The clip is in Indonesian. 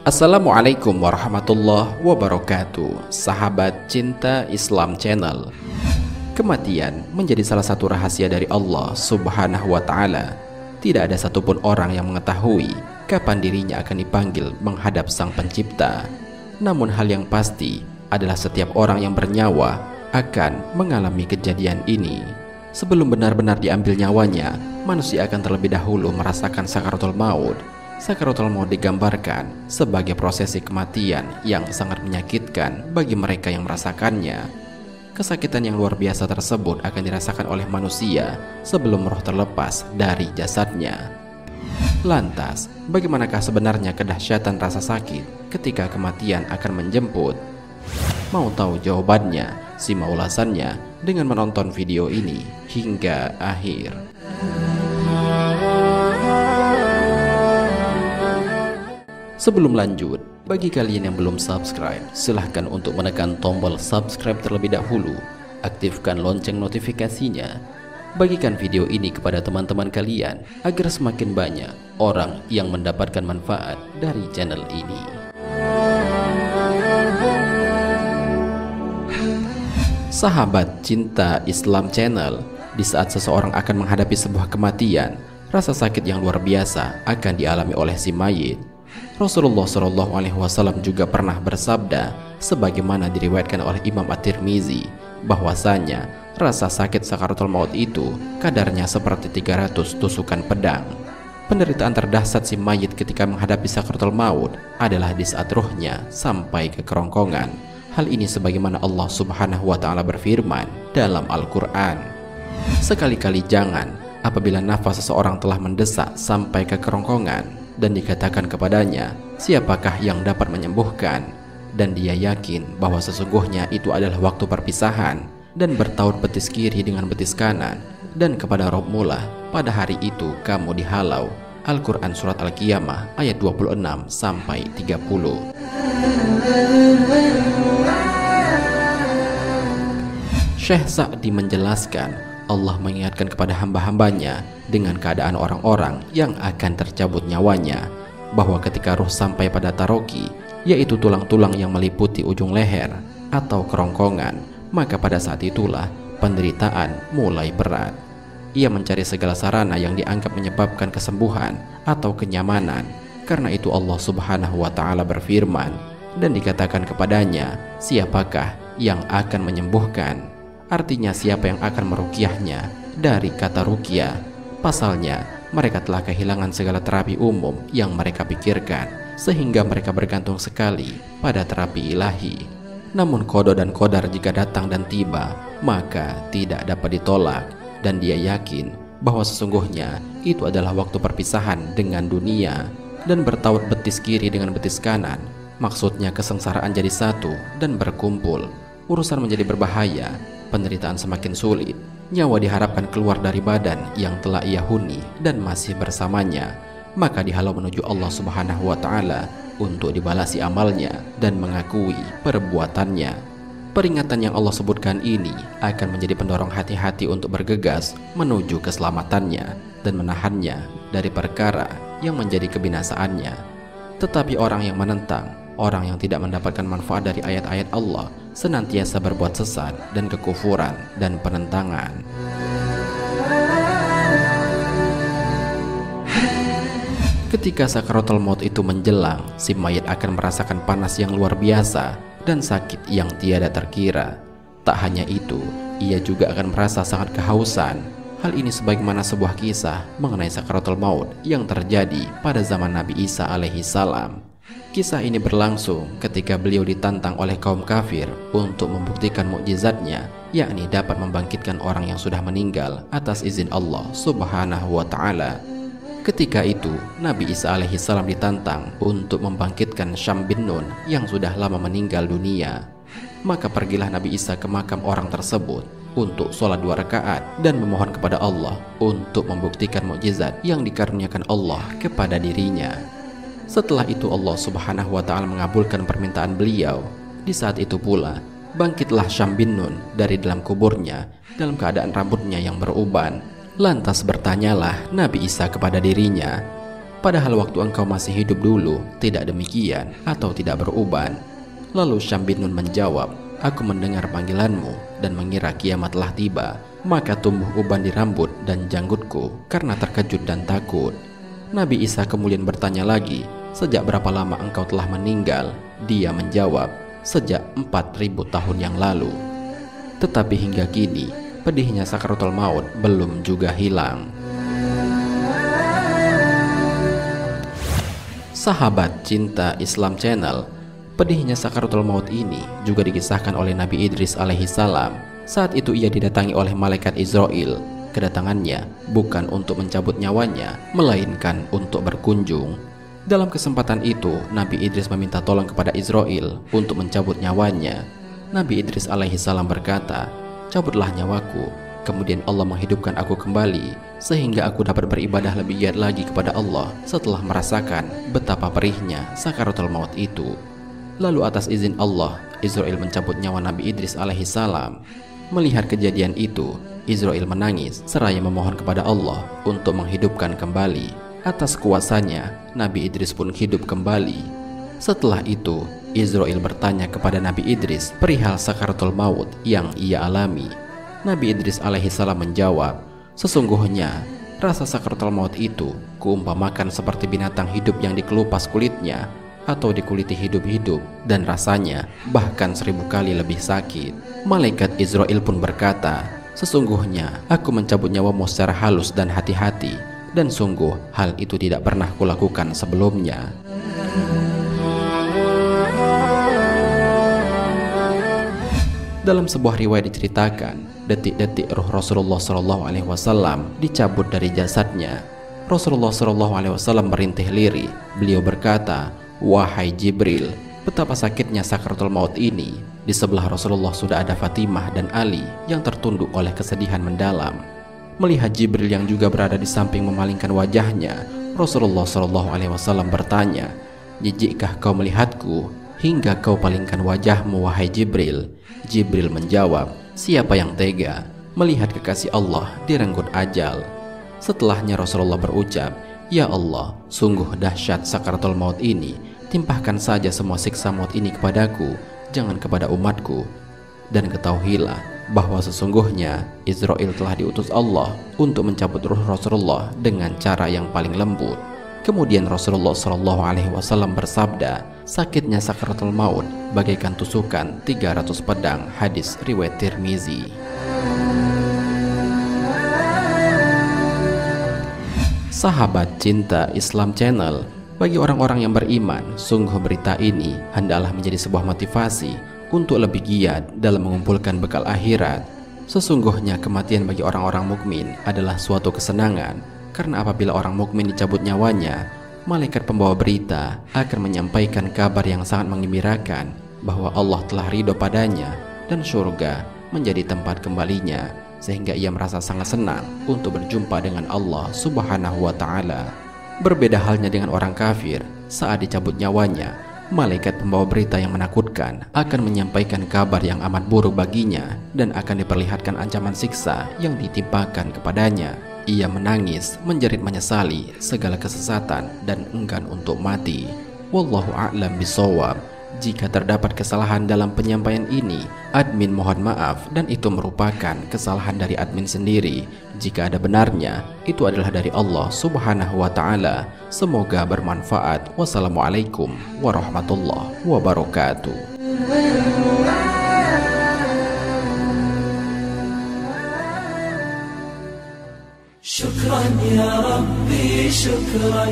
Assalamualaikum warahmatullahi wabarakatuh. Sahabat Cinta Islam Channel, kematian menjadi salah satu rahasia dari Allah Subhanahu wa Ta'ala. Tidak ada satupun orang yang mengetahui kapan dirinya akan dipanggil menghadap Sang Pencipta. Namun hal yang pasti adalah setiap orang yang bernyawa akan mengalami kejadian ini. Sebelum benar-benar diambil nyawanya, manusia akan terlebih dahulu merasakan sakaratul maut. Sakaratul maut digambarkan sebagai prosesi kematian yang sangat menyakitkan bagi mereka yang merasakannya. Kesakitan yang luar biasa tersebut akan dirasakan oleh manusia sebelum roh terlepas dari jasadnya. Lantas, bagaimanakah sebenarnya kedahsyatan rasa sakit ketika kematian akan menjemput? Mau tahu jawabannya? Simak ulasannya dengan menonton video ini hingga akhir. Sebelum lanjut, bagi kalian yang belum subscribe, silahkan untuk menekan tombol subscribe terlebih dahulu. Aktifkan lonceng notifikasinya. Bagikan video ini kepada teman-teman kalian agar semakin banyak orang yang mendapatkan manfaat dari channel ini. Sahabat Cinta Islam Channel, di saat seseorang akan menghadapi sebuah kematian, rasa sakit yang luar biasa akan dialami oleh si mayit. Rasulullah SAW juga pernah bersabda, sebagaimana diriwayatkan oleh Imam At-Tirmizi, bahwasanya rasa sakit sakaratul maut itu kadarnya seperti 300 tusukan pedang. Penderitaan terdahsyat si mayit ketika menghadapi sakaratul maut adalah di saat ruhnya sampai ke kerongkongan. Hal ini sebagaimana Allah Subhanahu wa Ta'ala berfirman dalam Al-Quran, sekali-kali jangan apabila nafas seseorang telah mendesak sampai ke kerongkongan dan dikatakan kepadanya, siapakah yang dapat menyembuhkan? Dan dia yakin bahwa sesungguhnya itu adalah waktu perpisahan, dan bertaut betis kiri dengan betis kanan, dan kepada Rabbmu lah pada hari itu kamu dihalau. Al-Quran Surat Al-Qiyamah ayat 26-30. Syekh Sa'di menjelaskan, Allah mengingatkan kepada hamba-hambanya dengan keadaan orang-orang yang akan tercabut nyawanya, bahwa ketika ruh sampai pada taroki, yaitu tulang-tulang yang meliputi ujung leher atau kerongkongan, maka pada saat itulah penderitaan mulai berat. Ia mencari segala sarana yang dianggap menyebabkan kesembuhan atau kenyamanan. Karena itu Allah Subhanahu wa Ta'ala berfirman, dan dikatakan kepadanya, siapakah yang akan menyembuhkan? Artinya siapa yang akan meruqyahnya, dari kata ruqyah. Pasalnya mereka telah kehilangan segala terapi umum yang mereka pikirkan, sehingga mereka bergantung sekali pada terapi ilahi. Namun qada dan qadar jika datang dan tiba, maka tidak dapat ditolak. Dan dia yakin bahwa sesungguhnya itu adalah waktu perpisahan dengan dunia, dan bertaut betis kiri dengan betis kanan. Maksudnya kesengsaraan jadi satu dan berkumpul. Urusan menjadi berbahaya, penderitaan semakin sulit, nyawa diharapkan keluar dari badan yang telah ia huni dan masih bersamanya, maka dihalau menuju Allah Subhanahu wa Ta'ala untuk dibalasi amalnya dan mengakui perbuatannya. Peringatan yang Allah sebutkan ini akan menjadi pendorong hati-hati untuk bergegas menuju keselamatannya dan menahannya dari perkara yang menjadi kebinasaannya. Tetapi orang yang menentang, orang yang tidak mendapatkan manfaat dari ayat-ayat Allah, senantiasa berbuat sesat dan kekufuran dan penentangan. Ketika sakaratul maut itu menjelang, si mayit akan merasakan panas yang luar biasa dan sakit yang tiada terkira. Tak hanya itu, ia juga akan merasa sangat kehausan. Hal ini sebagaimana sebuah kisah mengenai sakaratul maut yang terjadi pada zaman Nabi Isa alaihi salam. Kisah ini berlangsung ketika beliau ditantang oleh kaum kafir untuk membuktikan mukjizatnya, yakni dapat membangkitkan orang yang sudah meninggal atas izin Allah Subhanahu wa Ta'ala. Ketika itu, Nabi Isa alaihi salam ditantang untuk membangkitkan Syam bin Nun yang sudah lama meninggal dunia. Maka pergilah Nabi Isa ke makam orang tersebut untuk sholat 2 rakaat dan memohon kepada Allah untuk membuktikan mukjizat yang dikaruniakan Allah kepada dirinya. Setelah itu Allah Subhanahu wa Ta'ala mengabulkan permintaan beliau. Di saat itu pula bangkitlah Syam bin Nun dari dalam kuburnya dalam keadaan rambutnya yang beruban. Lantas bertanyalah Nabi Isa kepada dirinya, Padahal waktu engkau masih hidup dulu tidak demikian atau tidak beruban. Lalu Syam bin Nun menjawab, aku mendengar panggilanmu dan mengira kiamat telah tiba. Maka tumbuh uban di rambut dan janggutku karena terkejut dan takut. Nabi Isa kemudian bertanya lagi, sejak berapa lama engkau telah meninggal? Dia menjawab, sejak 4000 tahun yang lalu. Tetapi hingga kini, pedihnya sakaratul maut belum juga hilang. Sahabat cinta Islam Channel, pedihnya sakaratul maut ini juga dikisahkan oleh Nabi Idris alaihissalam. Saat itu ia didatangi oleh malaikat Israel. Kedatangannya bukan untuk mencabut nyawanya, melainkan untuk berkunjung. Dalam kesempatan itu, Nabi Idris meminta tolong kepada Israel untuk mencabut nyawanya. Nabi Idris alaihissalam berkata, cabutlah nyawaku, kemudian Allah menghidupkan aku kembali, sehingga aku dapat beribadah lebih giat lagi kepada Allah setelah merasakan betapa perihnya sakaratul maut itu. Lalu atas izin Allah, Israel mencabut nyawa Nabi Idris alaihissalam. Melihat kejadian itu, Israel menangis seraya memohon kepada Allah untuk menghidupkan kembali. Atas kuasanya, Nabi Idris pun hidup kembali. Setelah itu, Israel bertanya kepada Nabi Idris perihal sakaratul maut yang ia alami. Nabi Idris alaihissalam menjawab, sesungguhnya rasa sakaratul maut itu kuumpamakan seperti binatang hidup yang dikelupas kulitnya atau dikuliti hidup-hidup, dan rasanya bahkan 1000 kali lebih sakit. Malaikat Israel pun berkata, sesungguhnya aku mencabut nyawamu secara halus dan hati-hati, dan sungguh hal itu tidak pernah kulakukan sebelumnya. Dalam sebuah riwayat diceritakan, detik-detik ruh Rasulullah SAW dicabut dari jasadnya. Rasulullah SAW merintih lirih. Beliau berkata, wahai Jibril, betapa sakitnya sakaratul maut ini. Di sebelah Rasulullah sudah ada Fatimah dan Ali yang tertunduk oleh kesedihan mendalam. Melihat Jibril yang juga berada di samping memalingkan wajahnya, Rasulullah SAW bertanya, jijikkah kau melihatku hingga kau palingkan wajahmu, wahai Jibril? Jibril menjawab, siapa yang tega melihat kekasih Allah direnggut ajal? Setelahnya Rasulullah berucap, ya Allah, sungguh dahsyat sakaratul maut ini. Timpahkan saja semua siksa maut ini kepadaku, jangan kepada umatku. Dan ketahuilah bahwa sesungguhnya Israel telah diutus Allah untuk mencabut ruh Rasulullah dengan cara yang paling lembut. Kemudian Rasulullah SAW bersabda, sakitnya sakaratul maut bagaikan tusukan 300 pedang. Hadis riwayat Tirmizi. Sahabat cinta Islam Channel, bagi orang-orang yang beriman, sungguh berita ini hendaklah menjadi sebuah motivasi untuk lebih giat dalam mengumpulkan bekal akhirat. Sesungguhnya kematian bagi orang-orang mukmin adalah suatu kesenangan. Karena apabila orang mukmin dicabut nyawanya, malaikat pembawa berita akan menyampaikan kabar yang sangat menggembirakan bahwa Allah telah ridho padanya dan surga menjadi tempat kembalinya, sehingga ia merasa sangat senang untuk berjumpa dengan Allah Subhanahu wa Ta'ala. Berbeda halnya dengan orang kafir, saat dicabut nyawanya, malaikat pembawa berita yang menakutkan akan menyampaikan kabar yang amat buruk baginya dan akan diperlihatkan ancaman siksa yang ditimpakan kepadanya. Ia menangis, menjerit menyesali segala kesesatan dan enggan untuk mati. Wallahu a'lam bishawab. Jika terdapat kesalahan dalam penyampaian ini, admin mohon maaf, dan itu merupakan kesalahan dari admin sendiri. Jika ada benarnya, itu adalah dari Allah Subhanahu wa Ta'ala. Semoga bermanfaat. Wassalamualaikum warahmatullahi wabarakatuh. شكرا يا ربي شكرا